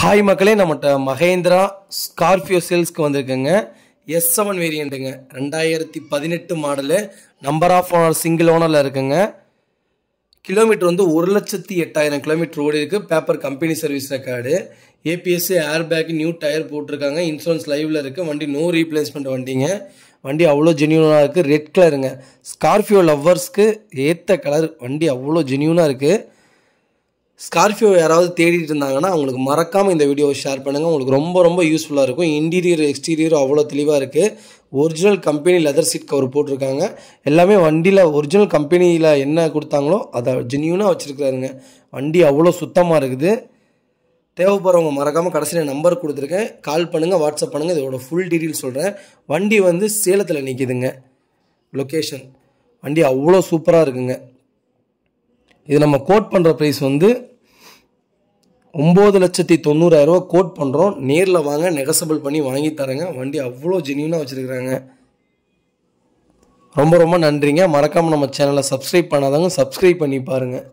Hi மக்களே, நம்மகிட்ட Mahindra Scorpio சேல்ஸ்க்கு வந்திருக்குங்க. S7 வேரியண்ட்டுங்க, 2018 model. Number of owner single ஓனரில் இருக்குங்க. கிலோமீட்டர் வந்து 1,08,000 கிலோமீட்டர் ஓடி இருக்குது. Paper company service record. ABS, air bag, new tyre போட்டிருக்காங்க. இன்சூரன்ஸ் லைவில் இருக்குது. வண்டி நோ ரீப்ளேஸ்மெண்ட் வண்டிங்க. வண்டி அவ்வளோ ஜென்யூனாக இருக்குது. ரெட் கலருங்க. ஸ்கார்பியோ லவ்வர்ஸ்க்கு ஏற்ற கலர். வண்டி அவ்வளோ ஜென்யூனாக இருக்குது. ஸ்கார்பியோ யாராவது தேடிட்டு இருந்தாங்கன்னா அவங்களுக்கு மறக்காமல் இந்த வீடியோவை ஷேர் பண்ணுங்கள். உங்களுக்கு ரொம்ப ரொம்ப யூஸ்ஃபுல்லாக இருக்கும். இன்டீரியர் எக்ஸ்டீரியர் அவ்வளோ தெளிவாக இருக்குது. Original company leather seat cover போட்டிருக்காங்க. எல்லாமே வண்டியில் ஒரிஜினல் கம்பெனியில் என்ன கொடுத்தாங்களோ அதை ஜென்யூனாக வச்சுருக்காருங்க. வண்டி அவ்வளோ சுத்தமாக இருக்குது. தேவைப்படுறவங்க மறக்காமல் கடைசியில் நம்பர் கொடுத்துருக்கேன், கால் பண்ணுங்கள், வாட்ஸ்அப் பண்ணுங்கள். இதோட ஃபுல் டீட்டெயில் சொல்கிறேன். வண்டி வந்து சேலத்தில் நிற்கிதுங்க. லொக்கேஷன் வண்டி அவ்வளோ சூப்பராக இருக்குங்க. இது நம்ம கோட் பண்ணுற ப்ரைஸ் வந்து 9,90,000 கோட் பண்ணுறோம். நேரில் வாங்க, நெகசபிள் பண்ணி வாங்கி தரேங்க. வண்டி அவ்வளோ ஜென்யூனாக வச்சுருக்குறாங்க. ரொம்ப ரொம்ப நன்றிங்க. மறக்காமல் நம்ம சேனலை சப்ஸ்கிரைப் பண்ணாதவங்க சப்ஸ்கிரைப் பண்ணி பாருங்கள்.